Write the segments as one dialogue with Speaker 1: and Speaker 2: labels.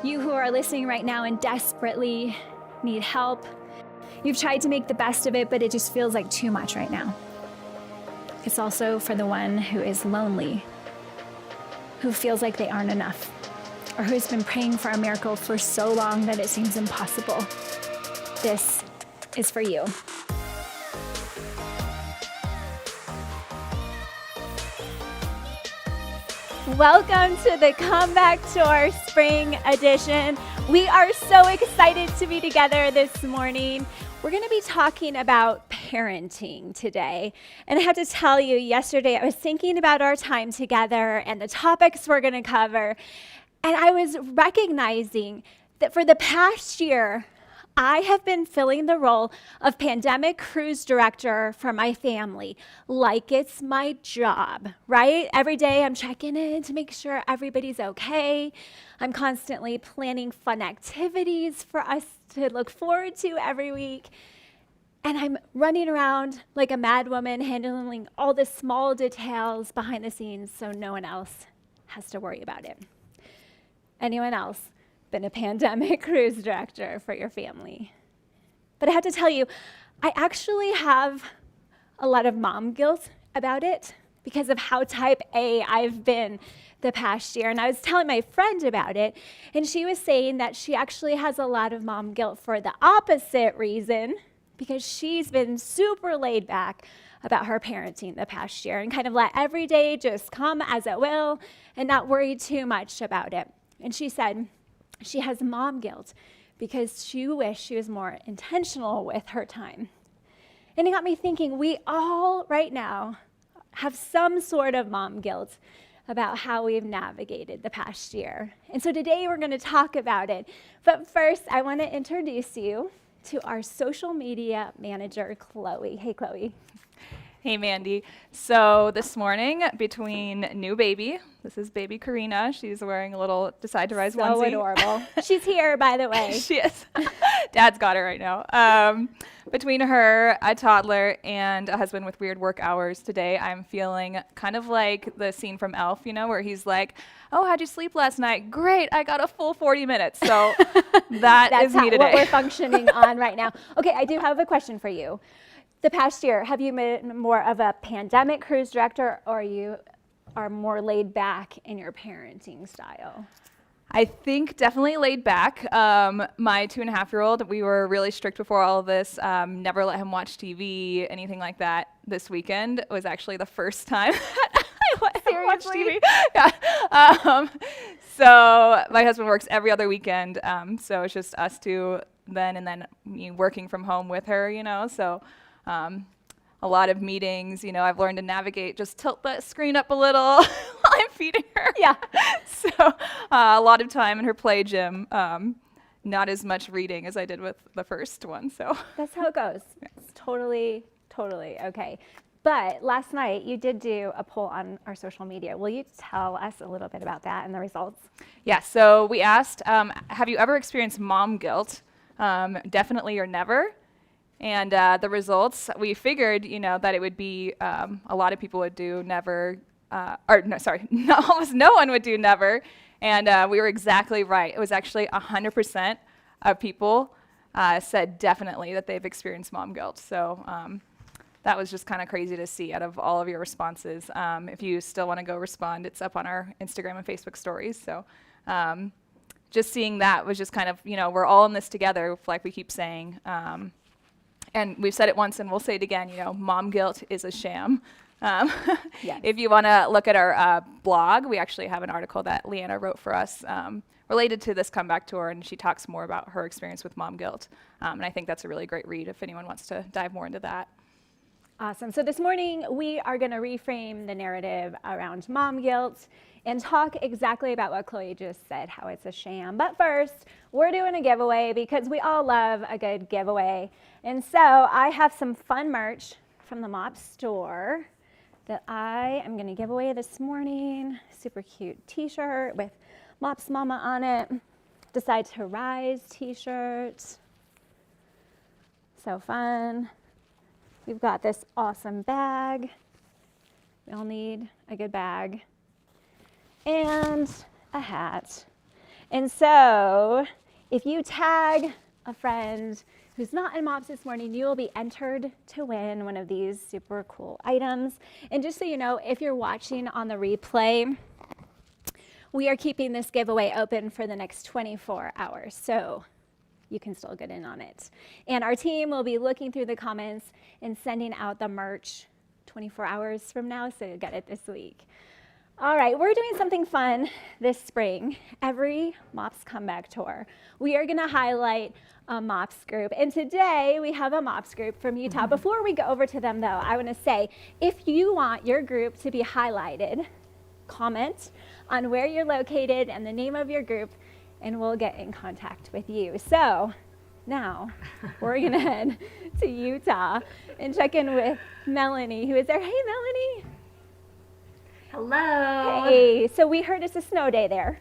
Speaker 1: You who are listening right now and desperately need help. You've tried to make the best of it, but it just feels like too much right now. It's also for the one who is lonely, who feels like they aren't enough, or who's been praying for a miracle for so long that it seems impossible. This is for you.
Speaker 2: Welcome to the Comeback Tour Spring Edition. We are so excited to be together this morning. We're going to be talking about parenting today. And I have to tell you, yesterday I was thinking about our time together and the topics we're going to cover. And I was recognizing that for the past year, I have been filling the role of pandemic cruise director for my family, like it's my job, right? Every day I'm checking in to make sure everybody's okay. I'm constantly planning fun activities for us to look forward to every week. And I'm running around like a mad woman, handling all the small details behind the scenes so no one else has to worry about it. Anyone else been a pandemic cruise director for your family? But I have to tell you, I actually have a lot of mom guilt about it because of how type A I've been the past year. And I was telling my friend about it, and she was saying that she actually has a lot of mom guilt for the opposite reason, because she's been super laid back about her parenting the past year and kind of let every day just come as it will and not worry too much about it. And she said she has mom guilt because she wished she was more intentional with her time. And it got me thinking, we all right now have some sort of mom guilt about how we've navigated the past year. And so today we're going to talk about it. But first, I want to introduce you to our social media manager, Chloe. Hey, Chloe.
Speaker 3: Hey, Mandy. So this morning, between new baby, this is baby Karina. She's wearing a little Decide to Rise onesie.
Speaker 2: So adorable. She's here, by the way.
Speaker 3: She is. Dad's got her right now. Between her, a toddler, and a husband with weird work hours today, I'm feeling kind of like the scene from Elf, you know, where he's like, oh, how'd you sleep last night? Great, I got a full 40 minutes. So that's me today.
Speaker 2: What we're functioning on right now. Okay, I do have a question for you. The past year, have you been more of a pandemic cruise director, or you are more laid back in your parenting style?
Speaker 3: I think definitely laid back. My 2.5-year-old, we were really strict before all of this. Never let him watch TV, anything like that. This weekend was actually the first time I let him watch TV. Yeah. So my husband works every other weekend, so it's just us two then, and then me working from home with her, you know, so a lot of meetings, you know, I've learned to navigate, just tilt the screen up a little while I'm feeding her.
Speaker 2: Yeah.
Speaker 3: So a lot of time in her play gym, not as much reading as I did with the first one, so.
Speaker 2: That's how it goes. Yeah. It's totally okay. But last night you did do a poll on our social media. Will you tell us a little bit about that and the results?
Speaker 3: Yeah, so we asked, have you ever experienced mom guilt? Definitely or never. And the results, we figured, you know, that it would be a lot of people would do never, almost no one would do never. And we were exactly right. It was actually 100% of people said definitely that they've experienced mom guilt. So that was just kind of crazy to see out of all of your responses. If you still want to go respond, it's up on our Instagram and Facebook stories. So just seeing that was just kind of, you know, we're all in this together, like we keep saying. And we've said it once and we'll say it again, you know, mom guilt is a sham.
Speaker 2: Yes.
Speaker 3: If you want to look at our blog, we actually have an article that Leanna wrote for us related to this comeback tour, and she talks more about her experience with mom guilt. And I think that's a really great read if anyone wants to dive more into that.
Speaker 2: Awesome. So this morning we are going to reframe the narrative around mom guilt and talk exactly about what Chloe just said, how it's a sham. But first, we're doing a giveaway because we all love a good giveaway. And so I have some fun merch from the MOPS store that I am going to give away this morning. Super cute t-shirt with MOPS Mama on it. Decide to Rise t-shirt. So fun. We've got this awesome bag. We all need a good bag. And a hat. And so if you tag a friend who's not in MOPS this morning, you will be entered to win one of these super cool items. And just so you know, if you're watching on the replay, we are keeping this giveaway open for the next 24 hours. So you can still get in on it. And our team will be looking through the comments and sending out the merch 24 hours from now, so you'll get it this week. All right, we're doing something fun this spring. Every MOPS Comeback Tour, we are gonna highlight a MOPS group. And today we have a MOPS group from Utah. Before we go over to them though, I wanna say, if you want your group to be highlighted, comment on where you're located and the name of your group, and we'll get in contact with you. So now we're gonna head to Utah and check in with Melanie, who is there. Hey, Melanie.
Speaker 4: Hello.
Speaker 2: Hey, so we heard it's a snow day there.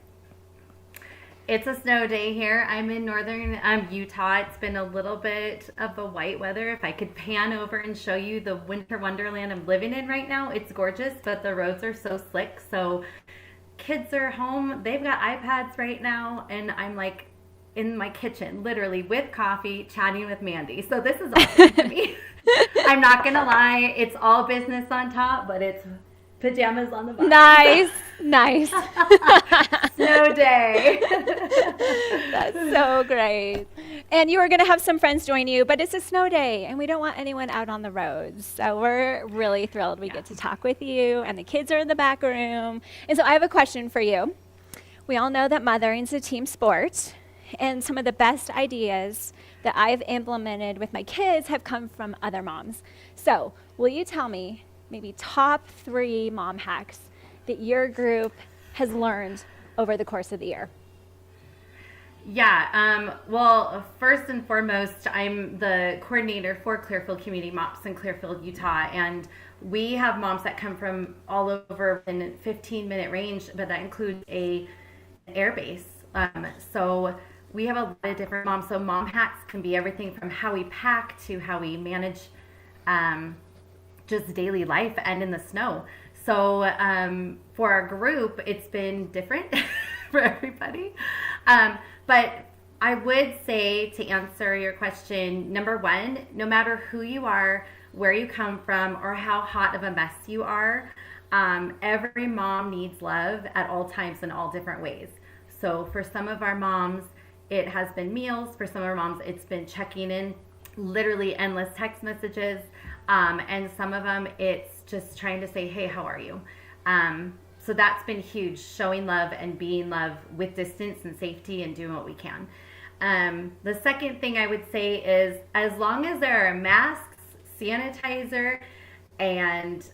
Speaker 4: It's a snow day here. I'm in northern Utah. It's been a little bit of a white weather. If I could pan over and show you the winter wonderland I'm living in right now, it's gorgeous, but the roads are so slick. So kids are home. They've got iPads right now, and I'm like in my kitchen, literally with coffee, chatting with Mandy. So this is awesome to me. I'm not going to lie. It's all business on top, but it's pajamas on the bottom.
Speaker 2: Nice.
Speaker 4: Snow day.
Speaker 2: That's so great. And you are going to have some friends join you, but it's a snow day and we don't want anyone out on the roads. So we're really thrilled we get to talk with you, and the kids are in the back room. And so I have a question for you. We all know that mothering is a team sport, and some of the best ideas that I've implemented with my kids have come from other moms. So will you tell me maybe top 3 mom hacks that your group has learned over the course of the year?
Speaker 4: Yeah, well, first and foremost, I'm the coordinator for Clearfield Community MOPS in Clearfield, Utah, and we have moms that come from all over in a 15-minute range, but that includes an air base. So we have a lot of different moms. So mom hacks can be everything from how we pack to how we manage just daily life and in the snow. So for our group, it's been different for everybody. But I would say, to answer your question, number 1, no matter who you are, where you come from, or how hot of a mess you are, every mom needs love at all times in all different ways. So for some of our moms, it has been meals. For some of our moms, it's been checking in, literally endless text messages. And some of them, it's just trying to say, hey, how are you? So that's been huge, showing love and being love with distance and safety and doing what we can. The second thing I would say is, as long as there are masks, sanitizer, and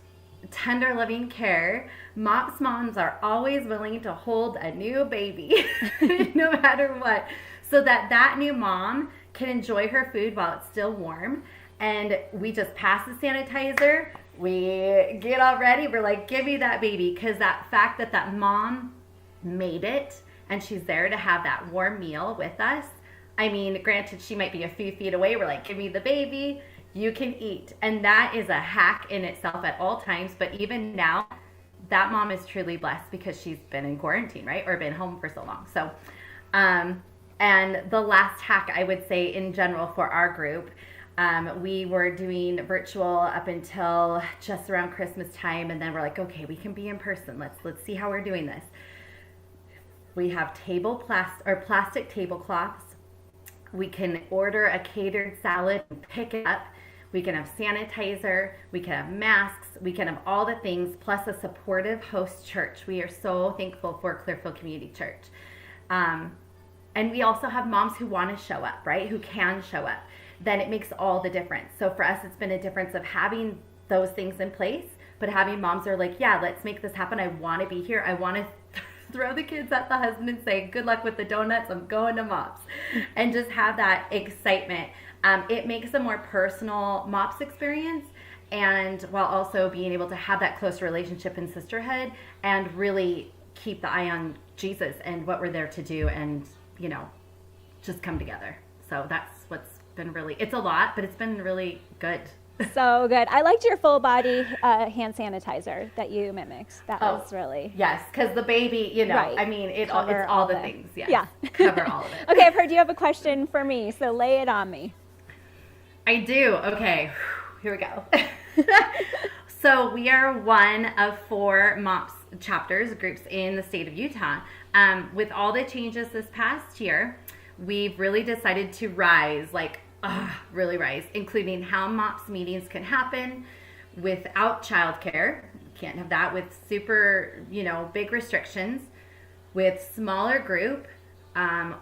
Speaker 4: tender loving care, MOPS moms are always willing to hold a new baby, no matter what, so that that new mom can enjoy her food while it's still warm. And we just pass the sanitizer, we get all ready, we're like, give me that baby, because that fact that that mom made it and she's there to have that warm meal with us. I mean, granted, she might be a few feet away, we're like, give me the baby, you can eat. And that is a hack in itself at all times. But even now, that mom is truly blessed because she's been in quarantine, right? Or been home for so long. So, and the last hack I would say in general for our group, we were doing virtual up until just around Christmas time. And then we're like, okay, we can be in person. Let's see how we're doing this. We have plastic tablecloths. We can order a catered salad and pick it up. We can have sanitizer, we can have masks, we can have all the things, plus a supportive host church. We are so thankful for Clearfield Community Church. And we also have moms who want to show up, right? Who can show up. Then it makes all the difference. So for us, it's been a difference of having those things in place, but having moms who are like, yeah, let's make this happen. I want to be here. I want to throw the kids at the husband and say, good luck with the donuts, I'm going to MOPS. And just have that excitement. It makes a more personal MOPS experience, and while also being able to have that close relationship and sisterhood and really keep the eye on Jesus and what we're there to do, and, you know, just come together. So that's what's been really, it's a lot, but it's been really good
Speaker 2: So good. I liked your full body hand sanitizer that you mimicked. That was really.
Speaker 4: Yes, because the baby,
Speaker 2: Right.
Speaker 4: I mean, it's
Speaker 2: Cover
Speaker 4: all
Speaker 2: all
Speaker 4: the
Speaker 2: the-
Speaker 4: things. Yes.
Speaker 2: Yeah.
Speaker 4: Cover all of it.
Speaker 2: Okay, I've heard you have a question for me, so lay it on me.
Speaker 4: I do. Okay, here we go. So we are one of 4 MOPS chapters, groups in the state of Utah. With all the changes this past year, we've really decided to rise, really rise, including how MOPS meetings can happen without childcare. Can't have that with super, big restrictions. With smaller group,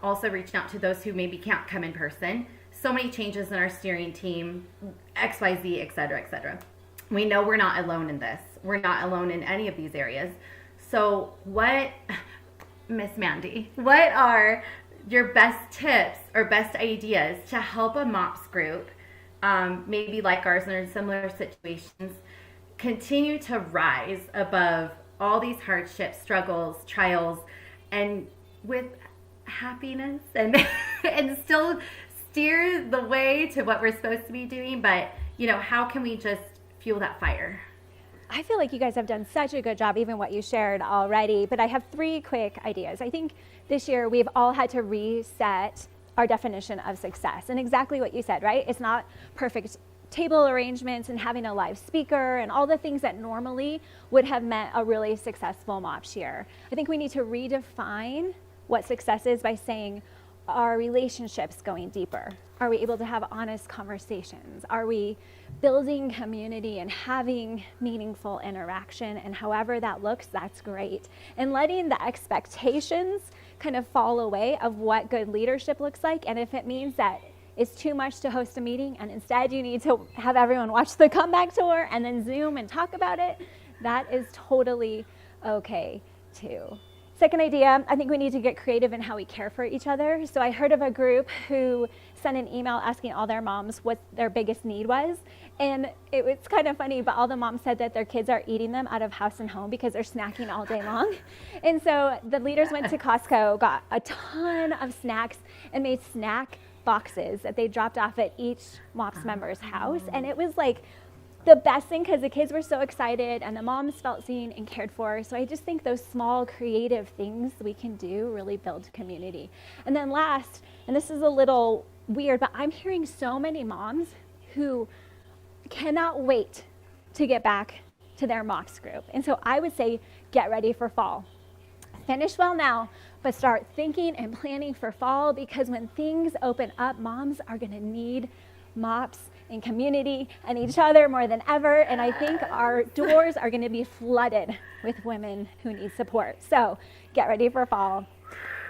Speaker 4: also reaching out to those who maybe can't come in person. So many changes in our steering team, XYZ, et cetera, et cetera. We know we're not alone in this. We're not alone in any of these areas. So Miss Mandy, what are your best tips or best ideas to help a MOPS group, maybe like ours or in similar situations, continue to rise above all these hardships, struggles, trials, and with happiness and and still steer the way to what we're supposed to be doing? But, how can we just fuel that fire?
Speaker 2: I feel like you guys have done such a good job, even what you shared already, but I have 3 quick ideas. I think this year we've all had to reset our definition of success, and exactly what you said, right? It's not perfect table arrangements and having a live speaker and all the things that normally would have meant a really successful MOPS year. I think we need to redefine what success is by saying, are relationships going deeper? Are we able to have honest conversations? Are we building community and having meaningful interaction? And however that looks, that's great. And letting the expectations kind of fall away of what good leadership looks like. And if it means that it's too much to host a meeting and instead you need to have everyone watch the comeback tour and then Zoom and talk about it, that is totally okay too. Second idea, I think we need to get creative in how we care for each other. So I heard of a group who sent an email asking all their moms what their biggest need was. And it was kind of funny, but all the moms said that their kids are eating them out of house and home because they're snacking all day long. And so the leaders went to Costco, got a ton of snacks, and made snack boxes that they dropped off at each MOPS member's house. And it was like the best thing because the kids were so excited and the moms felt seen and cared for. So I just think those small creative things we can do really build community. And then last, and this is a little weird, but I'm hearing so many moms who cannot wait to get back to their MOPS group. And so I would say, get ready for fall. Finish well now, but start thinking and planning for fall, because when things open up, moms are gonna need MOPS and community and each other more than ever. And I think our doors are gonna be flooded with women who need support. So get ready for fall.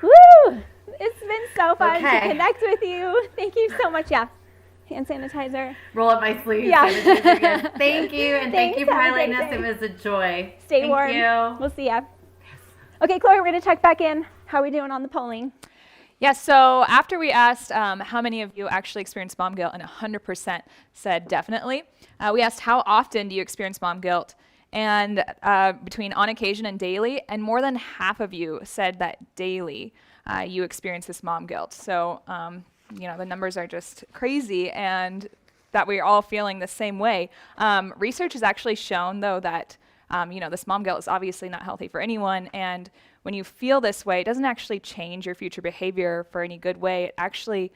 Speaker 2: Woo! It's been so fun to connect with you. Thank you so much. Yeah. Hand sanitizer.
Speaker 4: Roll up my sleeves.
Speaker 2: Yeah.
Speaker 4: Yes. Thank you, and thank
Speaker 2: Thanks,
Speaker 4: you for
Speaker 2: have a great
Speaker 4: highlighting us.
Speaker 2: day.
Speaker 4: It was a joy.
Speaker 2: Stay
Speaker 4: Thank
Speaker 2: warm.
Speaker 4: you.
Speaker 2: We'll see ya. Okay, Chloe, we're gonna check back in. How are we doing on the polling?
Speaker 3: Yeah, so after we asked how many of you actually experienced mom guilt, and 100% said definitely, we asked how often do you experience mom guilt, and between on occasion and daily, and more than half of you said that daily you experience this mom guilt. So, the numbers are just crazy, and that we're all feeling the same way. Research has actually shown, though, that this mom guilt is obviously not healthy for anyone, and when you feel this way, it doesn't actually change your future behavior for any good way. It actually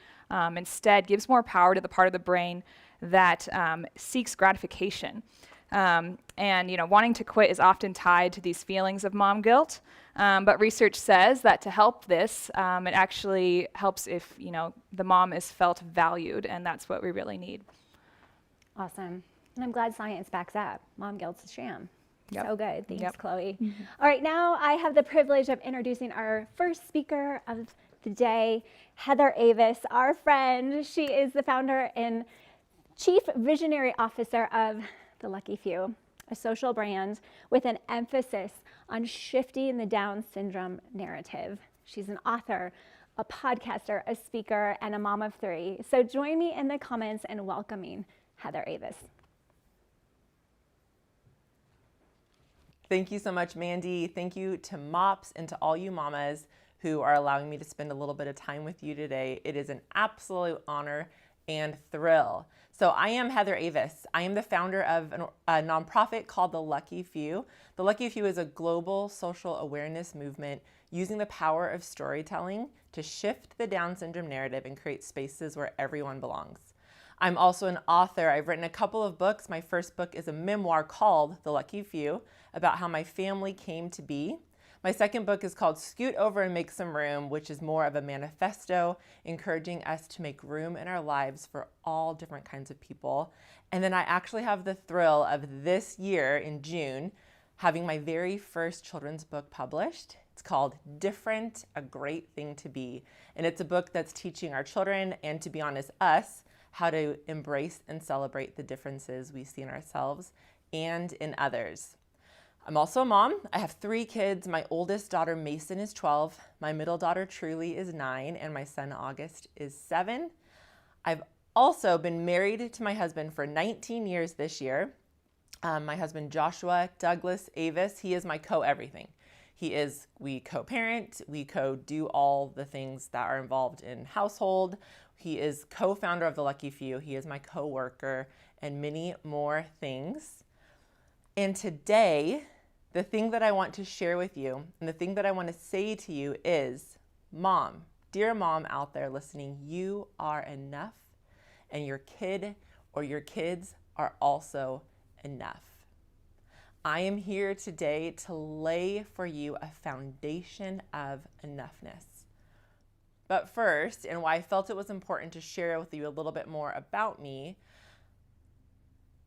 Speaker 3: instead gives more power to the part of the brain that seeks gratification. Wanting to quit is often tied to these feelings of mom guilt, but research says that to help this, it actually helps if, the mom is felt valued, and that's what we really need.
Speaker 2: Awesome. And I'm glad science backs up. Mom guilt's a sham.
Speaker 3: Yep.
Speaker 2: So good. Thanks,
Speaker 3: Yep.
Speaker 2: Chloe. All right, now I have the privilege of introducing our first speaker of the day, Heather Avis, our friend. She is the founder and chief visionary officer of The Lucky Few, a social brand with an emphasis on shifting the Down syndrome narrative. She's an author, a podcaster, a speaker, and a mom of 3. So join me in the comments in welcoming Heather Avis.
Speaker 5: Thank you so much, Mandy. Thank you to MOPS and to all you mamas who are allowing me to spend a little bit of time with you today. It is an absolute honor and thrill. So I am Heather Avis. I am the founder of a nonprofit called The Lucky Few. The Lucky Few is a global social awareness movement using the power of storytelling to shift the Down syndrome narrative and create spaces where everyone belongs. I'm also an author. I've written a couple of books. My first book is a memoir called The Lucky Few, about how my family came to be. My second book is called Scoot Over and Make Some Room, which is more of a manifesto encouraging us to make room in our lives for all different kinds of people. And then I actually have the thrill of this year in June having my very first children's book published. It's called Different, A Great Thing to Be. And it's a book that's teaching our children, and to be honest, us, how to embrace and celebrate the differences we see in ourselves and in others. I'm also a mom. I have 3 kids. My oldest daughter, Mason, is 12. My middle daughter, Truly, is 9. And my son, August, is 7. I've also been married to my husband for 19 years this year. My husband, Joshua Douglas Avis, he is my co-everything. We co-parent, we co-do all the things that are involved in household. He is co-founder of The Lucky Few. He is my co-worker and many more things. And today, the thing that I want to share with you and the thing that I want to say to you is, mom, dear mom out there listening, you are enough, and your kid or your kids are also enough. I am here today to lay for you a foundation of enoughness. But first, and why I felt it was important to share with you a little bit more about me,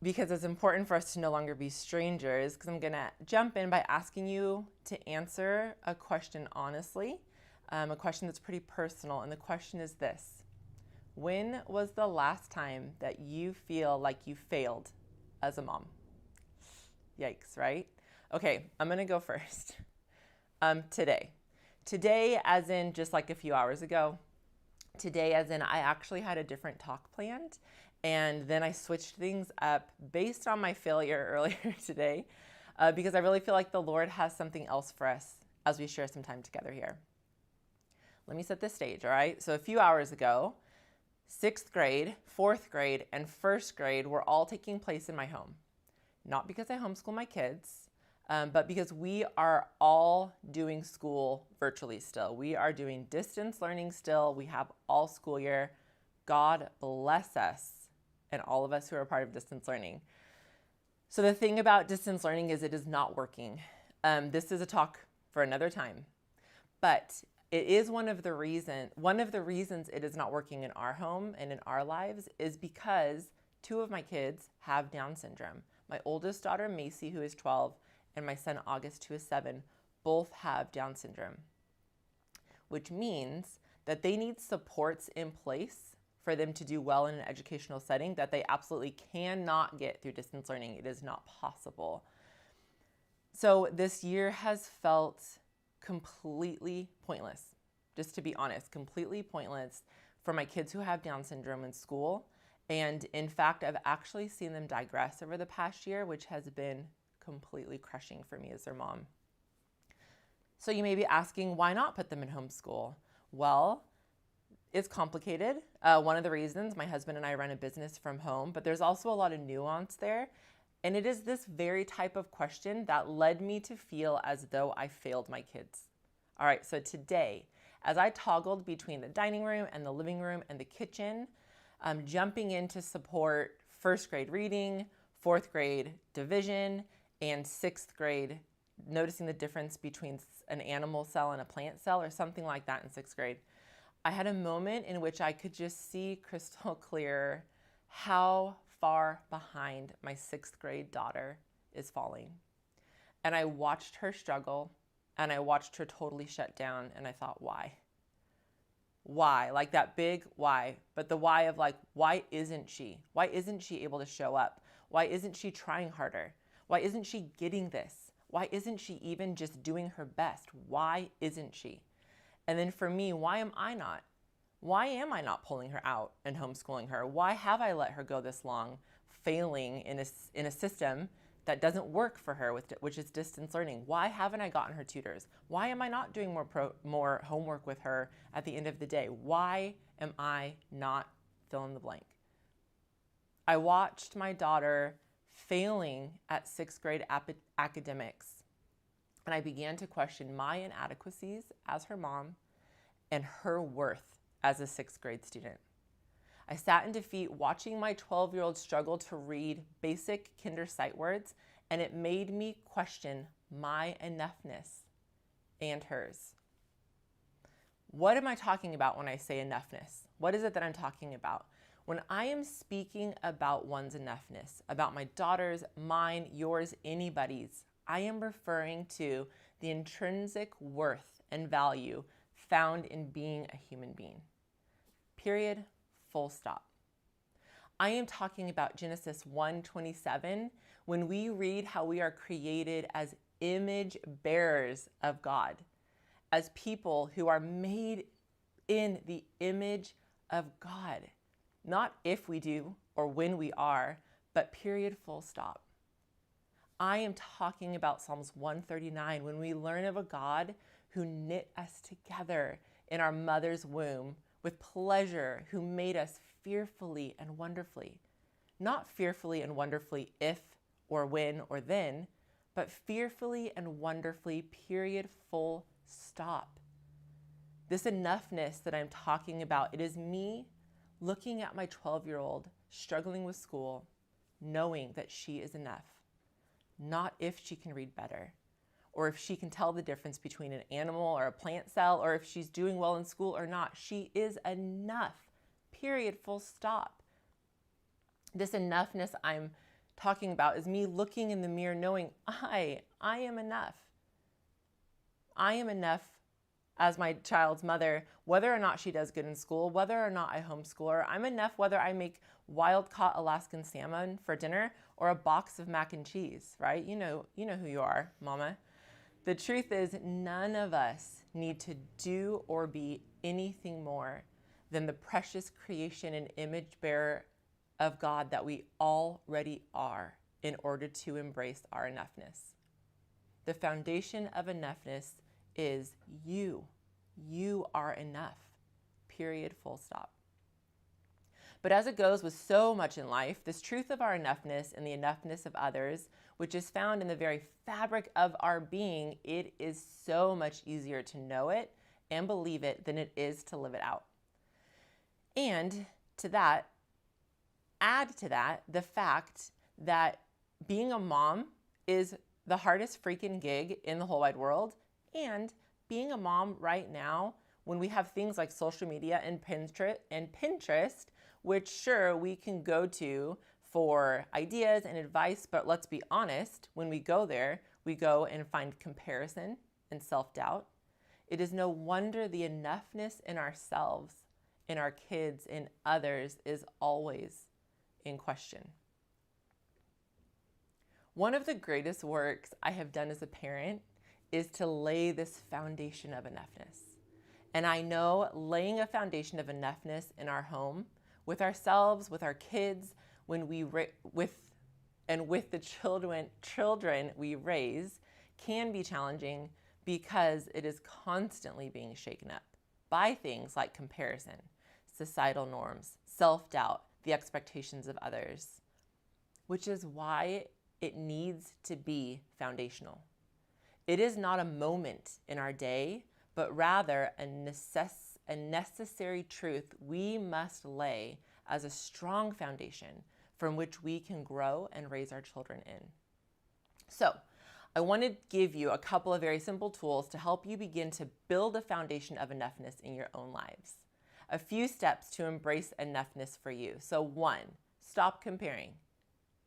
Speaker 5: because it's important for us to no longer be strangers, because I'm going to jump in by asking you to answer a question honestly, a question that's pretty personal. And the question is this: when was the last time that you feel like you failed as a mom? Yikes, right? Okay, I'm going to go first. Today. Today, as in just like a few hours ago. Today, as in I actually had a different talk planned. And then I switched things up based on my failure earlier today, because I really feel like the Lord has something else for us as we share some time together here. Let me set the stage, all right? So a few hours ago, 6th grade, 4th grade, and 1st grade were all taking place in my home. Not because I homeschool my kids, but because we are all doing school virtually still. We are doing distance learning still. We have all school year. God bless us and all of us who are part of distance learning. So the thing about distance learning is it is not working. This is a talk for another time, but it is one of the reasons it is not working in our home and in our lives is because 2 of my kids have Down syndrome. My oldest daughter, Macy, who is 12, and my son, August, who is 7, both have Down syndrome, which means that they need supports in place for them to do well in an educational setting that they absolutely cannot get through distance learning. It is not possible. So this year has felt completely pointless, just to be honest, completely pointless for my kids who have Down syndrome in school. And in fact, I've actually seen them digress over the past year, which has been completely crushing for me as their mom. So you may be asking, why not put them in homeschool? Well, it's complicated. One of the reasons, my husband and I run a business from home, but there's also a lot of nuance there. And it is this very type of question that led me to feel as though I failed my kids. All right, so today, as I toggled between the dining room and the living room and the kitchen, jumping in to support 1st grade reading, 4th grade division, and 6th grade, noticing the difference between an animal cell and a plant cell or something like that in 6th grade. I had a moment in which I could just see crystal clear how far behind my 6th grade daughter is falling. And I watched her struggle, and I watched her totally shut down, and I thought, why? Why? Like that big why, but the why of like, why isn't she? Why isn't she able to show up? Why isn't she trying harder? Why isn't she getting this? Why isn't she even just doing her best? Why isn't she? And then for me, why am I not? Why am I not pulling her out and homeschooling her? Why have I let her go this long, failing in a system that doesn't work for her, which is distance learning? Why haven't I gotten her tutors? Why am I not doing more homework with her at the end of the day? Why am I not fill in the blank? I watched my daughter failing at 6th grade academics, and I began to question my inadequacies as her mom and her worth as a 6th grade student. I sat in defeat watching my 12-year-old struggle to read basic kinder sight words, and it made me question my enoughness and hers. What am I talking about when I say enoughness? What is it that I'm talking about? When I am speaking about one's enoughness, about my daughter's, mine, yours, anybody's, I am referring to the intrinsic worth and value found in being a human being. Period. Full stop. I am talking about Genesis 1:27, when we read how we are created as image bearers of God, as people who are made in the image of God. Not if we do or when we are, but period, full stop. I am talking about Psalms 139, when we learn of a God who knit us together in our mother's womb with pleasure, who made us fearfully and wonderfully. Not fearfully and wonderfully if or when or then, but fearfully and wonderfully, period, full stop. This enoughness that I'm talking about, it is me looking at my 12-year-old struggling with school, knowing that she is enough. Not if she can read better, or if she can tell the difference between an animal or a plant cell, or if she's doing well in school or not. She is enough, period, full stop. This enoughness I'm talking about is me looking in the mirror knowing I am enough. I am enough as my child's mother, whether or not she does good in school, whether or not I homeschool her. I'm enough whether I make wild-caught Alaskan salmon for dinner or a box of mac and cheese, right? You know who you are, mama. The truth is, none of us need to do or be anything more than the precious creation and image bearer of God that we already are in order to embrace our enoughness. The foundation of enoughness is you. You are enough. Period, full stop. But as it goes with so much in life, this truth of our enoughness and the enoughness of others, which is found in the very fabric of our being, it is so much easier to know it and believe it than it is to live it out. And to that, add to that the fact that being a mom is the hardest freaking gig in the whole wide world. And being a mom right now, when we have things like social media and Pinterest, which sure we can go to for ideas and advice, but let's be honest, when we go there, we go and find comparison and self-doubt. It is no wonder the enoughness in ourselves, in our kids, in others is always in question. One of the greatest works I have done as a parent is to lay this foundation of enoughness. And I know laying a foundation of enoughness in our home, with ourselves, with our kids, when we with the children we raise, can be challenging because it is constantly being shaken up by things like comparison, societal norms, self-doubt, the expectations of others, which is why it needs to be foundational. It is not a moment in our day, but rather a necessary truth we must lay as a strong foundation from which we can grow and raise our children in. So, I want to give you a couple of very simple tools to help you begin to build a foundation of enoughness in your own lives. A few steps to embrace enough-ness for you. So 1, stop comparing.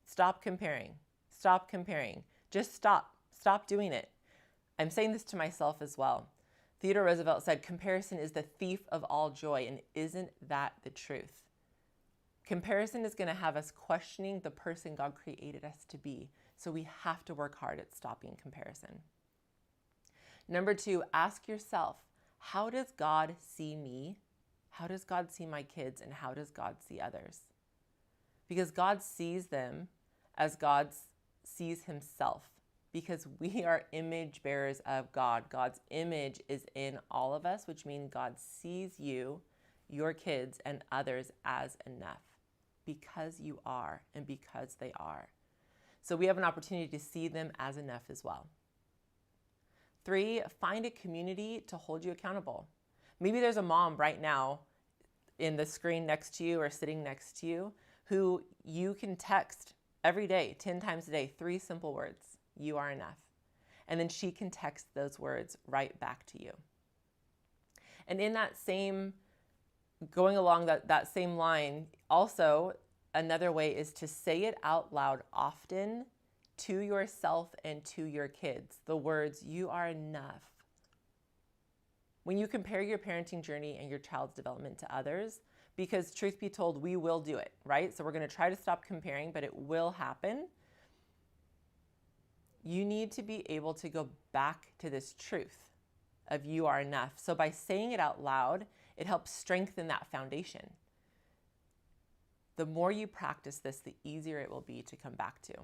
Speaker 5: Stop comparing. Stop comparing. Just stop. Stop doing it. I'm saying this to myself as well. Theodore Roosevelt said, comparison is the thief of all joy, and isn't that the truth? Comparison is going to have us questioning the person God created us to be, so we have to work hard at stopping comparison. Number 2, ask yourself, how does God see me? How does God see my kids, and how does God see others? Because God sees them as God sees himself, because we are image bearers of God. God's image is in all of us, which means God sees you, your kids, and others as enough. because you are and because they are. So we have an opportunity to see them as enough as well. 3, find a community to hold you accountable. Maybe there's a mom right now in the screen next to you or sitting next to you who you can text every day, 10 times a day, 3 simple words: you are enough. And then she can text those words right back to you. And in that same, going along that same line, also another way is to say it out loud often to yourself and to your kids. The words, you are enough. When you compare your parenting journey and your child's development to others, because truth be told, we will do it, right? So we're going to try to stop comparing, but it will happen. You need to be able to go back to this truth of you are enough. So by saying it out loud, it helps strengthen that foundation. The more you practice this, the easier it will be to come back to.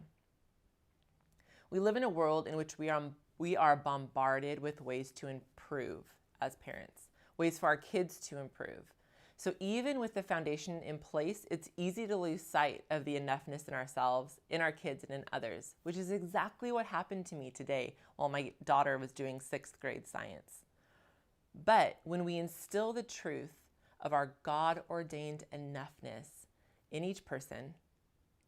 Speaker 5: We live in a world in which we are bombarded with ways to improve as parents, ways for our kids to improve. So even with the foundation in place, it's easy to lose sight of the enoughness in ourselves, in our kids, and in others, which is exactly what happened to me today while my daughter was doing 6th grade science. But when we instill the truth of our God-ordained enoughness in each person,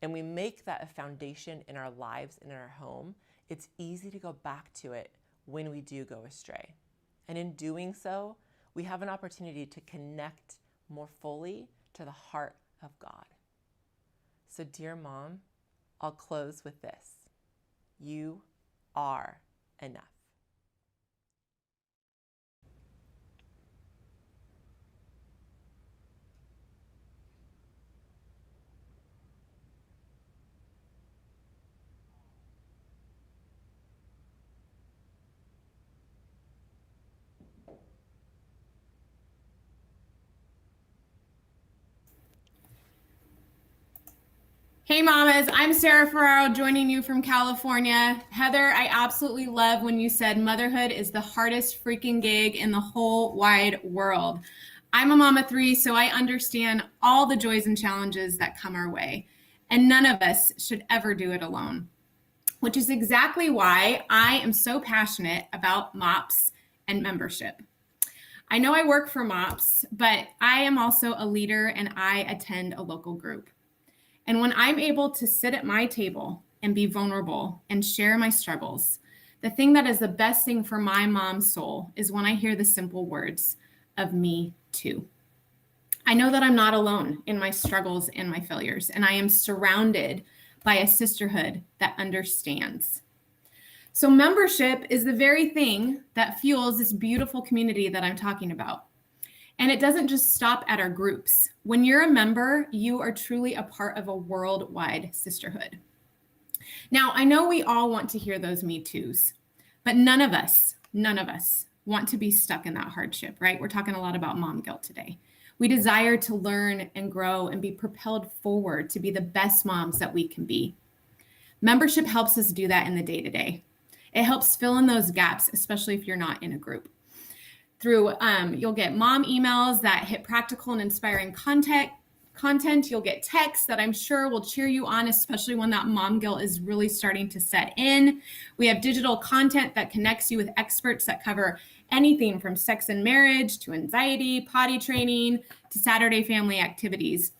Speaker 5: and we make that a foundation in our lives and in our home, it's easy to go back to it when we do go astray. And in doing so, we have an opportunity to connect more fully to the heart of God. So dear mom, I'll close with this. You are enough.
Speaker 6: Hey mamas, I'm Sarah Ferraro joining you from California. Heather, I absolutely love when you said motherhood is the hardest freaking gig in the whole wide world. I'm a mama 3, so I understand all the joys and challenges that come our way. And none of us should ever do it alone, which is exactly why I am so passionate about MOPS and membership. I know I work for MOPS, but I am also a leader and I attend a local group. And when I'm able to sit at my table and be vulnerable and share my struggles, the thing that is the best thing for my mom's soul is when I hear the simple words of me too. I know that I'm not alone in my struggles and my failures, and I am surrounded by a sisterhood that understands. So membership is the very thing that fuels this beautiful community that I'm talking about. And it doesn't just stop at our groups. When you're a member, you are truly a part of a worldwide sisterhood. Now, I know we all want to hear those Me Too's, but none of us want to be stuck in that hardship, right? We're talking a lot about mom guilt today. We desire to learn and grow and be propelled forward to be the best moms that we can be. Membership helps us do that in the day-to-day. It helps fill in those gaps, especially if you're not in a group. You'll get mom emails that hit practical and inspiring content. You'll get texts that I'm sure will cheer you on, especially when that mom guilt is really starting to set in. We have digital content that connects you with experts that cover anything from sex and marriage to anxiety, potty training, to Saturday family activities.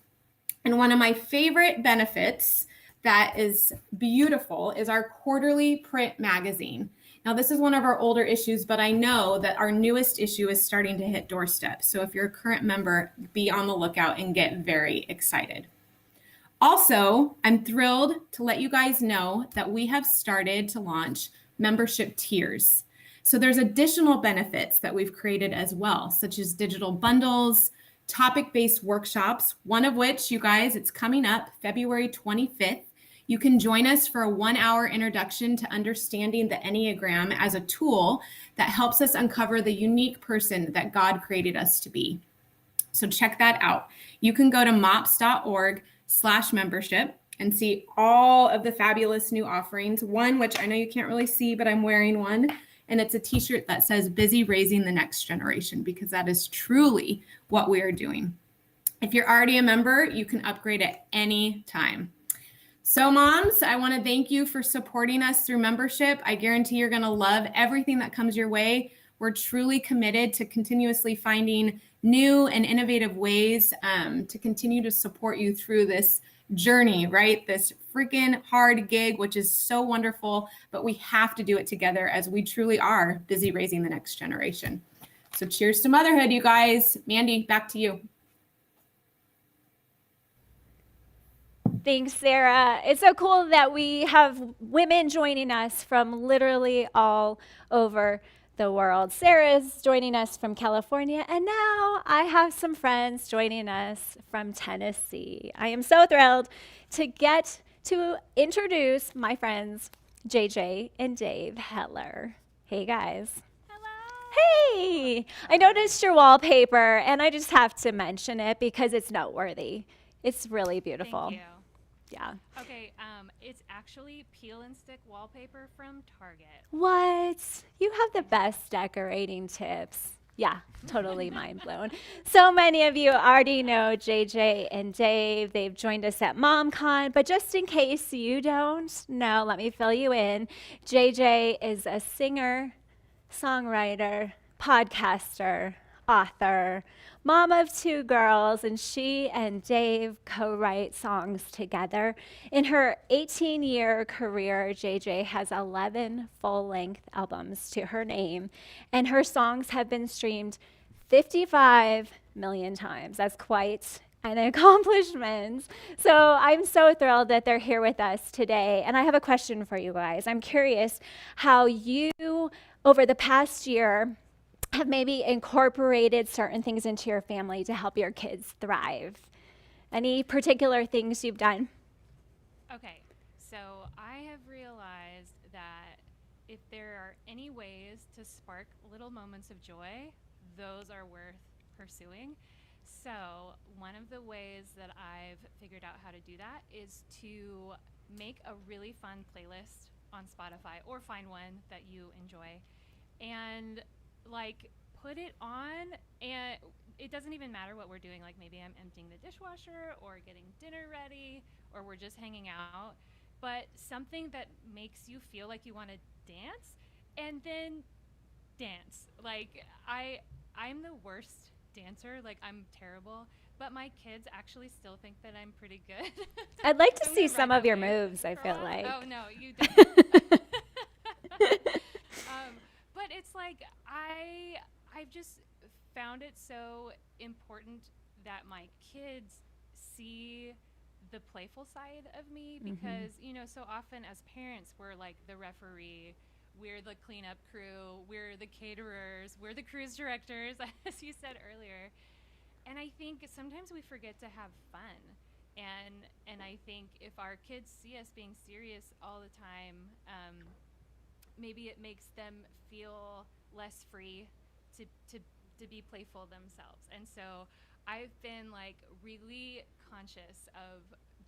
Speaker 6: And one of my favorite benefits that is beautiful is our quarterly print magazine. Now, this is one of our older issues, but I know that our newest issue is starting to hit doorsteps. So if you're a current member, be on the lookout and get very excited. Also, I'm thrilled to let you guys know that we have started to launch membership tiers. So there's additional benefits that we've created as well, such as digital bundles, topic-based workshops, one of which, you guys, it's coming up February 25th. You can join us for a 1-hour introduction to understanding the Enneagram as a tool that helps us uncover the unique person that God created us to be. So check that out. You can go to mops.org/membership and see all of the fabulous new offerings. One, which I know you can't really see, but I'm wearing one. And it's a t-shirt that says busy raising the next generation, because that is truly what we are doing. If you're already a member, you can upgrade at any time. So moms, I want to thank you for supporting us through membership. I guarantee you're going to love everything that comes your way. We're truly committed to continuously finding new and innovative ways to continue to support you through this journey, right? This freaking hard gig, which is so wonderful, but we have to do it together as we truly are busy raising the next generation. So cheers to motherhood, you guys. Mandy, back to you.
Speaker 2: Thanks, Sarah. It's so cool that we have women joining us from literally all over the world. Sarah's joining us from California, and now I have some friends joining us from Tennessee. I am so thrilled to get to introduce my friends, JJ and Dave Heller. Hey, guys. Hey, I noticed your wallpaper, and I just have to mention it because it's noteworthy. It's really beautiful.
Speaker 7: Thank you.
Speaker 2: Yeah.
Speaker 7: Okay, it's actually peel and stick wallpaper from Target.
Speaker 2: What? You have the best decorating tips. Yeah, totally mind blown. So many of you already know JJ and Dave. They've joined us at MomCon, but just in case you don't know, let me fill you in. JJ is a singer, songwriter, podcaster, author, mom of 2 girls, and she and Dave co-write songs together. In her 18-year career, JJ has 11 full-length albums to her name, and her songs have been streamed 55 million times. That's quite an accomplishment. So I'm so thrilled that they're here with us today. And I have a question for you guys. I'm curious how you, over the past year, have maybe incorporated certain things into your family to help your kids thrive. Any particular things you've done?
Speaker 7: Okay, so I have realized that if there are any ways to spark little moments of joy, those are worth pursuing. So one of the ways that I've figured out how to do that is to make a really fun playlist on Spotify, or find one that you enjoy, and like put it on, and it doesn't even matter what we're doing. Like maybe I'm emptying the dishwasher or getting dinner ready, or we're just hanging out, but something that makes you feel like you want to dance, and then dance. Like I'm the worst dancer, like I'm terrible, but my kids actually still think that I'm pretty good.
Speaker 2: I'd like to
Speaker 7: So
Speaker 2: see
Speaker 7: we're
Speaker 2: some
Speaker 7: right
Speaker 2: of your
Speaker 7: up there.
Speaker 2: moves, I feel like.
Speaker 7: Oh no, you don't. But it's like I've just found it so important that my kids see the playful side of me, because you know, so often as parents we're like the referee, we're the cleanup crew, we're the caterers, we're the cruise directors, as you said earlier. And I think sometimes we forget to have fun. And I think if our kids see us being serious all the time, maybe it makes them feel less free to be playful themselves. And so I've been like really conscious of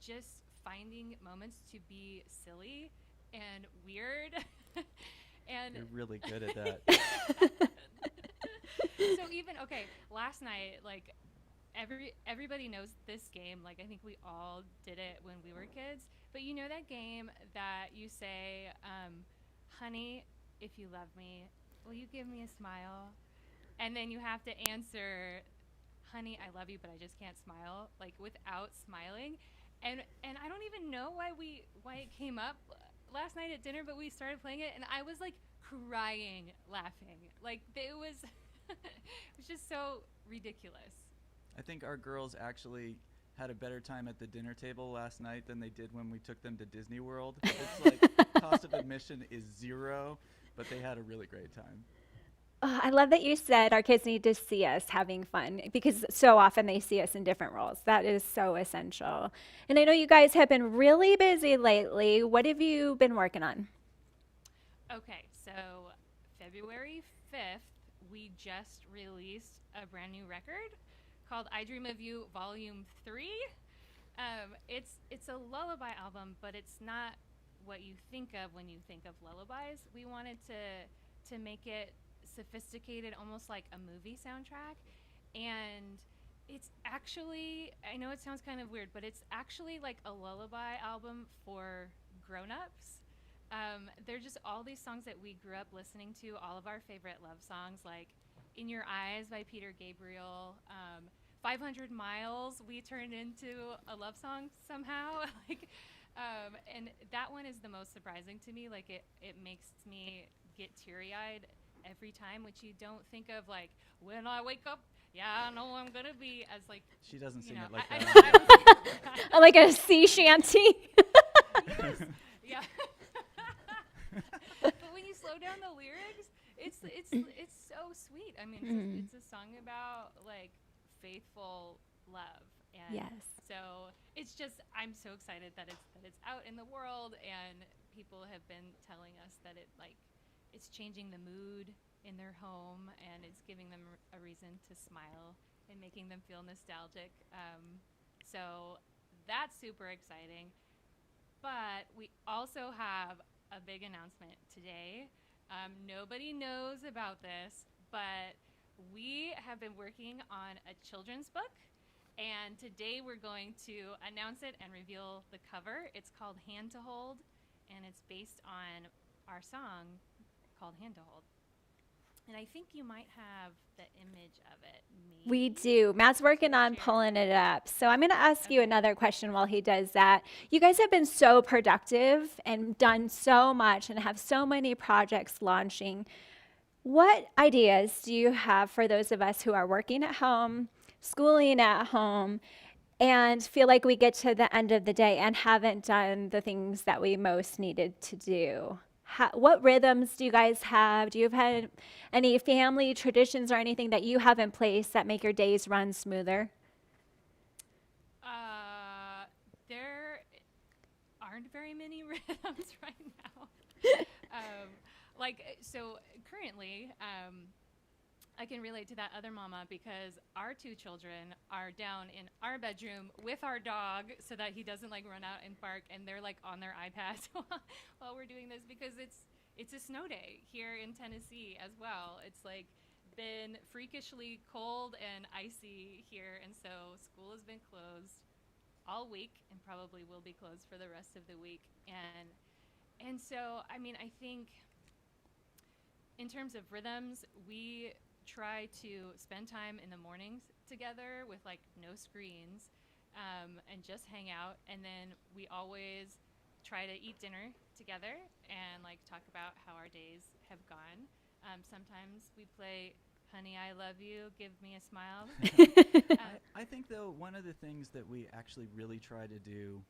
Speaker 7: just finding moments to be silly and weird. And
Speaker 8: You're really good at that.
Speaker 7: so even, okay, last night, like everybody knows this game. Like I think we all did it when we were kids. But you know that game that you say, honey, if you love me, will you give me a smile? And then you have to answer, honey, I love you, but I just can't smile, like without smiling. And I don't even know why it came up last night at dinner, but we started playing it, and I was like crying, laughing. Like it was just so ridiculous.
Speaker 8: I think our girls actually had a better time at the dinner table last night than they did when we took them to Disney World. It's like cost of admission is 0, but they had a really great time.
Speaker 2: Oh, I love that you said our kids need to see us having fun, because so often they see us in different roles. That is so essential. And I know you guys have been really busy lately. What have you been working on?
Speaker 7: Okay, so February 5th, we just released a brand new record called I Dream of You Volume 3. It's a lullaby album, but it's not what you think of when you think of lullabies. We wanted to make it sophisticated, almost like a movie soundtrack. And It's actually, I know it sounds kind of weird, but it's actually like a lullaby album for grown-ups. They're just all these songs that we grew up listening to, all of our favorite love songs, like In Your Eyes by Peter Gabriel. 500 Miles we turned into a love song somehow. And that one is the most surprising to me. Like it makes me get teary-eyed every time, which you don't think of, like, when I wake up, yeah, I know I'm gonna be, as like,
Speaker 8: She doesn't
Speaker 7: you
Speaker 8: sing
Speaker 7: know,
Speaker 8: it like
Speaker 7: I
Speaker 8: that.
Speaker 7: don't-
Speaker 1: Like a sea shanty.
Speaker 7: Yes. Yeah. But when you slow down the lyrics, it's so sweet. I mean, it's a song about like faithful love, and
Speaker 2: Yes.
Speaker 7: so it's just, I'm so excited that it's out in the world, and people have been telling us that it's changing the mood in their home, and it's giving them a reason to smile and making them feel nostalgic. So that's super exciting. But we also have a big announcement today. Nobody knows about this, but we have been working on a children's book, and today we're going to announce it and reveal the cover. It's called Hand to Hold, and it's based on our song called Hand to Hold. And I think you might have the image of it. Maybe.
Speaker 2: We do. Matt's working on
Speaker 7: Share.
Speaker 2: pulling it up. So I'm going to ask you another question while he does that. You guys have been so productive and done so much and have so many projects launching. What ideas do you have for those of us who are working at home, schooling at home, and feel like we get to the end of the day and haven't done the things that we most needed to do? What rhythms do you guys have? Do you have had any family traditions or anything that you have in place that make your days run smoother?
Speaker 7: There aren't very many rhythms right now. So currently, I can relate to that other mama because our two children are down in our bedroom with our dog so that he doesn't like run out and bark, and they're like on their iPads while we're doing this because it's a snow day here in Tennessee as well. It's like been freakishly cold and icy here, and so school has been closed all week and probably will be closed for the rest of the week. And so, I mean, I think in terms of rhythms, we try to spend time in the mornings together with like no screens, and just hang out. And then we always try to eat dinner together and like talk about how our days have gone. Sometimes we play Honey, I Love You, Give Me a Smile.
Speaker 8: I think, though, one of the things that we actually really try to do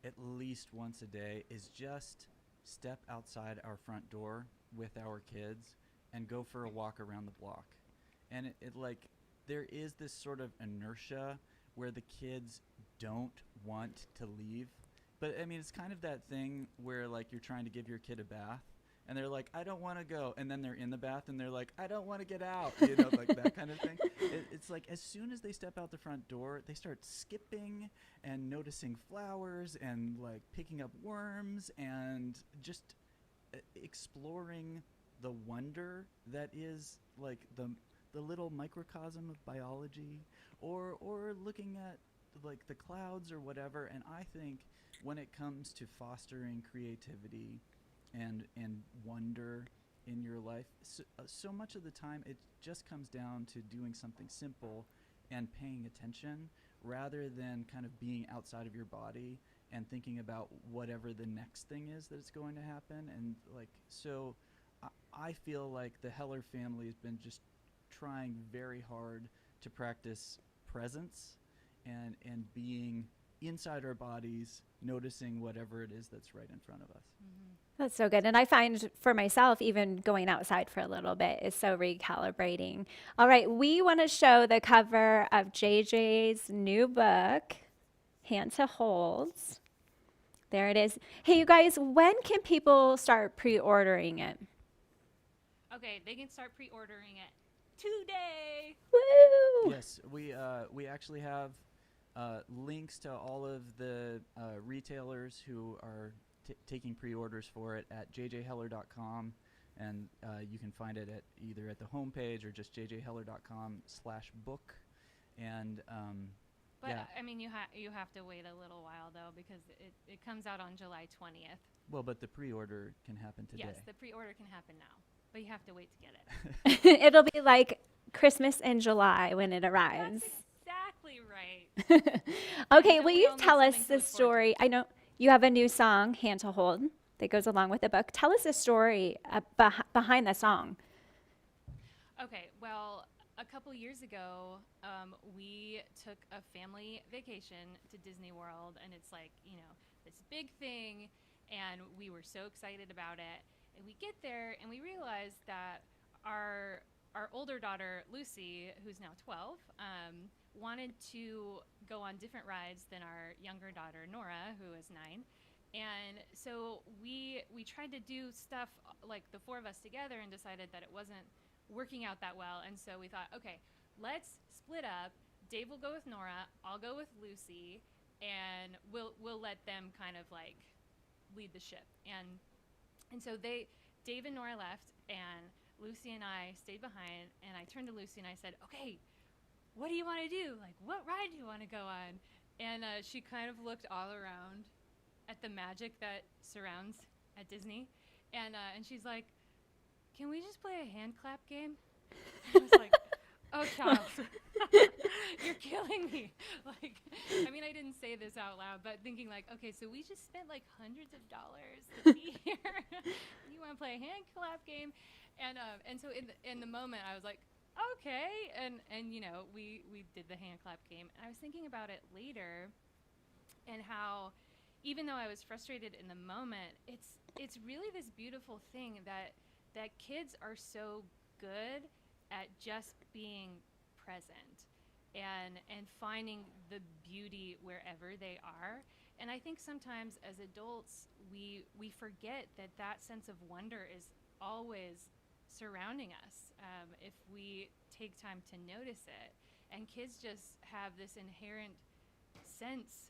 Speaker 8: at least once a day is just step outside our front door with our kids and go for a walk around the block. And it like, there is this sort of inertia where the kids don't want to leave. But I mean, it's kind of that thing where like you're trying to give your kid a bath and they're like, I don't want to go. And then they're in the bath and they're like, I don't want to get out. You know, like that kind of thing. It's like as soon as they step out the front door, they start skipping and noticing flowers and like picking up worms and just exploring the wonder that is like the little microcosm of biology, or looking at like the clouds or whatever. And I think when it comes to fostering creativity and wonder in your life, so much of the time it just comes down to doing something simple and paying attention rather than kind of being outside of your body and thinking about whatever the next thing is that's going to happen. And like, so I feel like the Heller family has been just trying very hard to practice presence and being inside our bodies, noticing whatever it is that's right in front of us.
Speaker 7: Mm-hmm.
Speaker 2: That's so good. And I find for myself, even going outside for a little bit is so recalibrating. All right, we want to show the cover of JJ's new book, Hand to Hold. There it is. Hey, you guys, when can people start pre-ordering it?
Speaker 7: Okay, they can start pre-ordering it today.
Speaker 2: Woo!
Speaker 8: Yes, we actually have links to all of the retailers who are taking pre-orders for it at jjheller.com, and you can find it at either at the homepage or just jjheller.com/book. And
Speaker 7: But
Speaker 8: yeah,
Speaker 7: I mean, you have to wait a little while though, because it comes out on July 20th.
Speaker 8: well, but the pre-order can happen today.
Speaker 7: Yes, the pre-order can happen now, but you have to wait to get it.
Speaker 2: It'll be like Christmas in July when it arrives.
Speaker 7: That's exactly right.
Speaker 2: Okay,
Speaker 7: so
Speaker 2: will
Speaker 7: we
Speaker 2: you
Speaker 7: all need
Speaker 2: tell us
Speaker 7: something to
Speaker 2: the
Speaker 7: look forward to.
Speaker 2: story? I know you have a new song, Hand to Hold, that goes along with the book. Tell us the story behind the song.
Speaker 7: Okay, well, a couple years ago, we took a family vacation to Disney World, and it's like, this big thing, and we were so excited about it. And we get there, and we realize that our older daughter, Lucy, who's now 12, wanted to go on different rides than our younger daughter, Nora, who is 9. And so we tried to do stuff like the four of us together and decided that it wasn't working out that well. And so we thought, okay, let's split up. Dave will go with Nora, I'll go with Lucy, and we'll let them kind of like lead the ship. And so Dave and Nora left, and Lucy and I stayed behind, and I turned to Lucy and I said, okay, what do you want to do? Like, what ride do you want to go on? And she kind of looked all around at the magic that surrounds at Disney, and she's like, can we just play a hand clap game? I was like, oh, child, you're killing me. Like, I mean, I didn't say this out loud, but thinking like, okay, so we just spent like hundreds of dollars to be here. You want to play a hand clap game? And so in the moment, I was like, okay, and we did the hand clap game. And I was thinking about it later, and how, even though I was frustrated in the moment, it's really this beautiful thing that kids are so good at just being present and finding the beauty wherever they are. And I think sometimes as adults, we forget that sense of wonder is always surrounding us if we take time to notice it. And kids just have this inherent sense,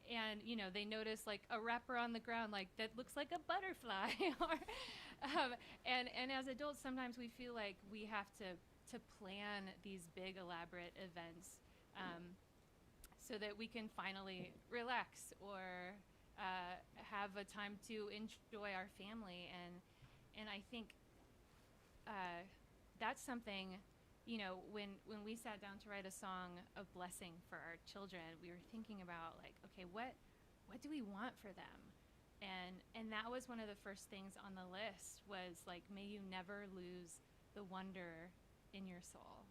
Speaker 7: and they notice like a wrapper on the ground like that looks like a butterfly, or and as adults sometimes we feel like we have to plan these big elaborate events so that we can finally relax or have a time to enjoy our family. And I think that's something, when we sat down to write a song of blessing for our children, we were thinking about like, okay, what do we want for them? And that was one of the first things on the list, was like, may you never lose the wonder in your soul.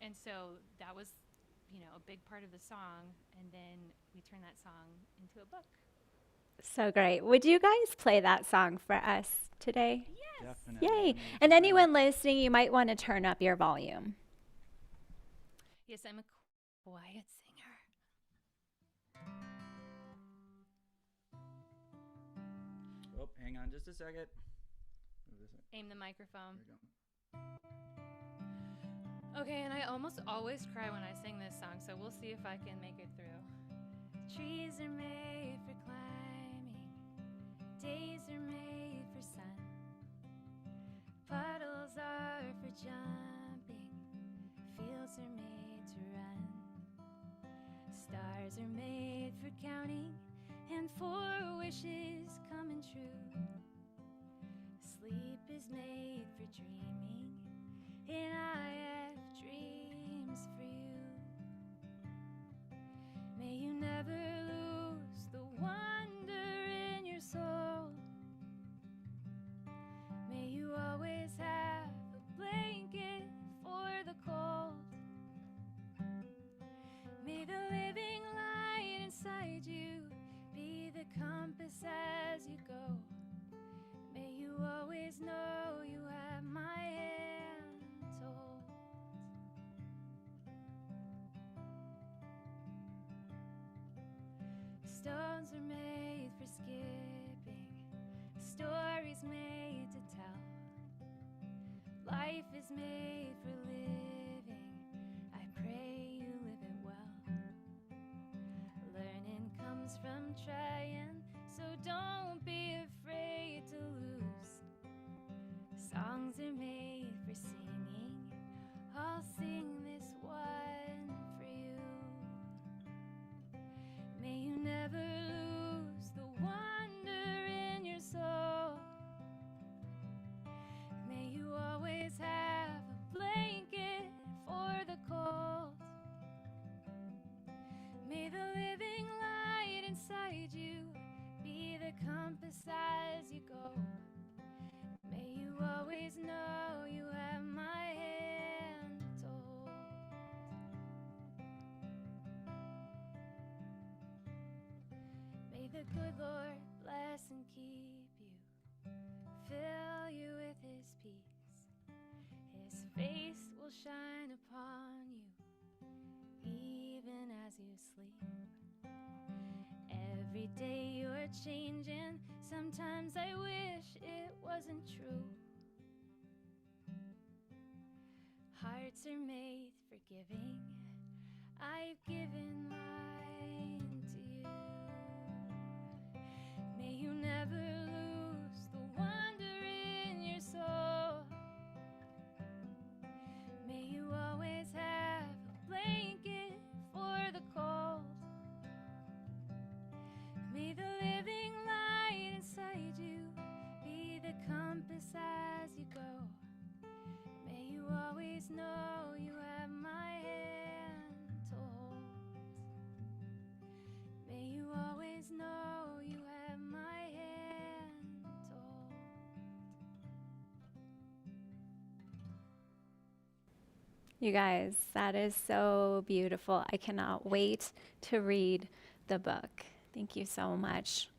Speaker 7: And so that was, a big part of the song. And then we turned that song into a book.
Speaker 2: So great. Would you guys play that song for us today?
Speaker 8: Definitely.
Speaker 2: Yay. And anyone listening, you might want to turn up your volume.
Speaker 7: Yes, I'm a quiet singer.
Speaker 8: Oh, hang on just a second.
Speaker 7: Aim the microphone.
Speaker 8: There we go.
Speaker 7: Okay, and I almost always cry when I sing this song, so we'll see if I can make it through. Trees are made for climbing, days are made for sun, puddles are for jumping, fields are made to run, stars are made for counting, and for wishes coming true. Sleep is made for dreaming, and I have dreams for you. May you never lose the wonder in your soul. May you always have a blanket for the cold. May the living light inside you be the compass as you go. May you always know you have my hand to hold. Stones are made for skipping, stories made to tell. Life is made for living, I pray you live it well. Learning comes from trying, so don't be afraid to lose. Songs are made for singing, I'll sing this
Speaker 9: the good Lord bless and keep you, fill you with his peace. His face will shine upon you, even as you sleep. Every day you're changing, sometimes I wish it wasn't true. Hearts are made for giving, I've given mine to you. May you never lose the wonder in your soul. May you always have a blanket for the cold. May the living light inside you be the compass as you go. May you always know you have my hand to hold. May you always know you have my hand to hold.
Speaker 2: You guys, that is so beautiful. I cannot wait to read the book. Thank you so much.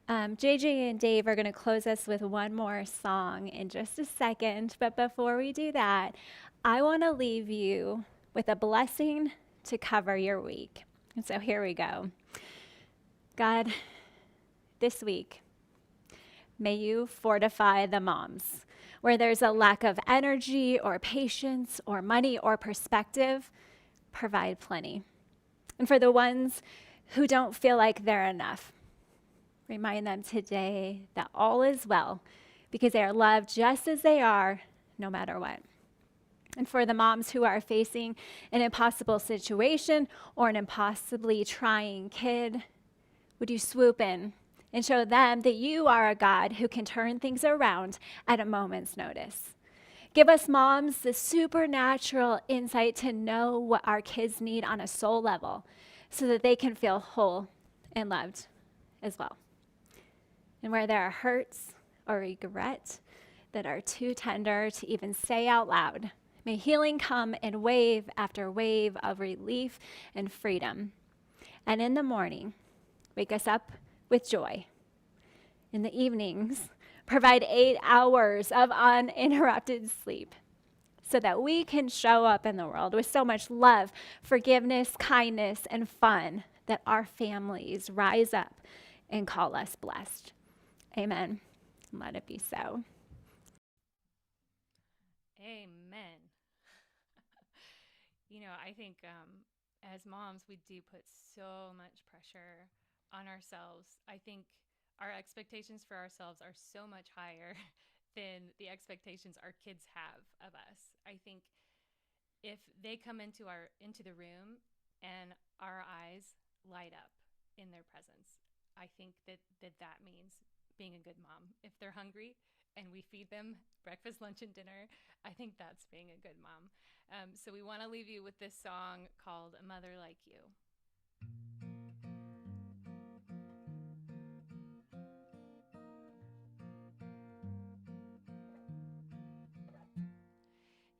Speaker 2: JJ and Dave are going to close us with one more song in just a second. But before we do that, I want to leave you with a blessing to cover your week. And so here we go. God, this week, may you fortify the moms. Where there's a lack of energy or patience or money or perspective, provide plenty. And for the ones who don't feel like they're enough, remind them today that all is well because they are loved just as they are, no matter what. And for the moms who are facing an impossible situation or an impossibly trying kid, would you swoop in and show them that you are a God who can turn things around at a moment's notice? Give us moms the supernatural insight to know what our kids need on a soul level so that they can feel whole and loved as well. And where there are hurts or regret that are too tender to even say out loud, may healing come in wave after wave of relief and freedom. And in the morning, wake us up with joy. In the evenings, provide 8 hours of uninterrupted sleep so that we can show up in the world with so much love, forgiveness, kindness, and fun that our families rise up and call us blessed. Amen. Let it be so.
Speaker 7: Amen. I think as moms, we do put so much pressure on ourselves. I think our expectations for ourselves are so much higher than the expectations our kids have of us. I think if they come into the room and our eyes light up in their presence, I think that means being a good mom. If they're hungry and we feed them breakfast, lunch, and dinner, I think that's being a good mom. So we want to leave you with this song called A Mother Like You.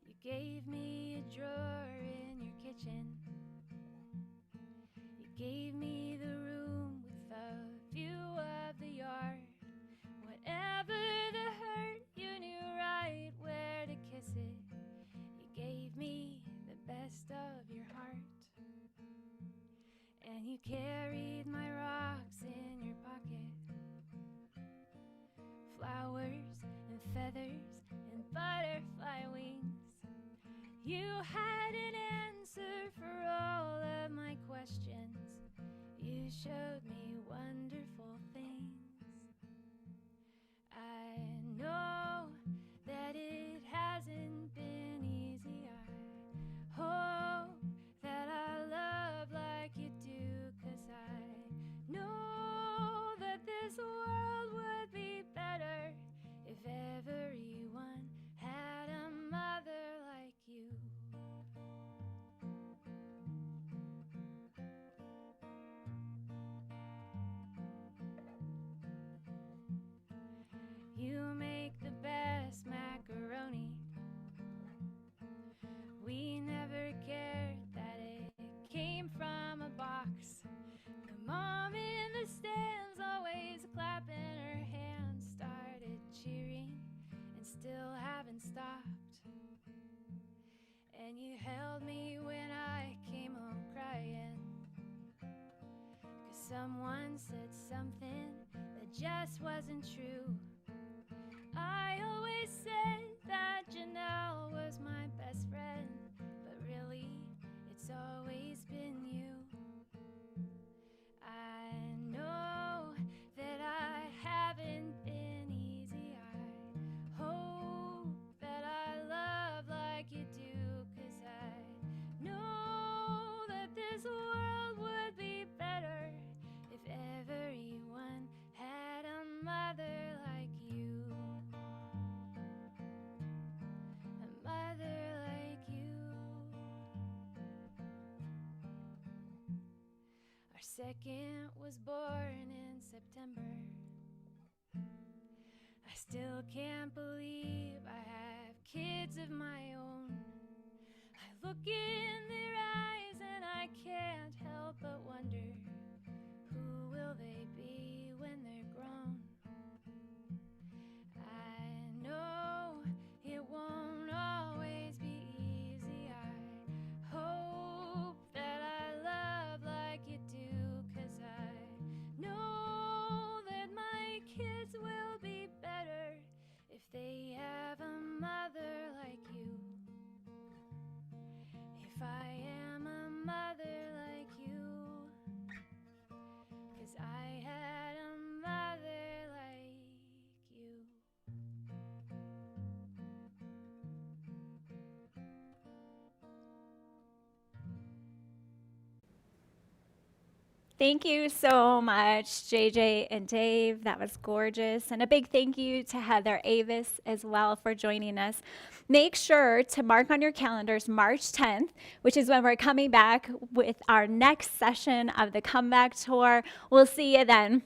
Speaker 9: You gave me a drawer in your kitchen. You gave me the room with a view of the yard. Whatever the hurt, you knew right where to kiss it. You gave me the best of your heart. And you carried my rocks in your pocket. Flowers and feathers and butterfly wings. You had an answer for all of my questions. You showed me wonderful things. I know that it hasn't been easy. I hope that I love like you do, 'cause I know that this world would be better if everyone had a mother like you. and you held me when I came home crying. 'Cause someone said something that just wasn't true. I always said that Janelle was my best friend, but really, it's always been you. I know that I haven't been easy. I hope that I love like you do, 'cause I know that this world would be better if everyone had a mother like you. A mother like you. Our second was born in September. I still can't believe I have kids of my own. I look in their eyes and I can't help but wonder, who will they be when they're grown? I know it won't always be easy. I hope that I love like you do, 'cause I know that my kids will be better if they have a mother like you. If I am a mother like you, 'cause I had a mother like you.
Speaker 2: Thank you so much, JJ and Dave. That was gorgeous. And a big thank you to Heather Avis as well for joining us. Make sure to mark on your calendars March 10th, which is when we're coming back with our next session of the Comeback Tour. We'll see you then.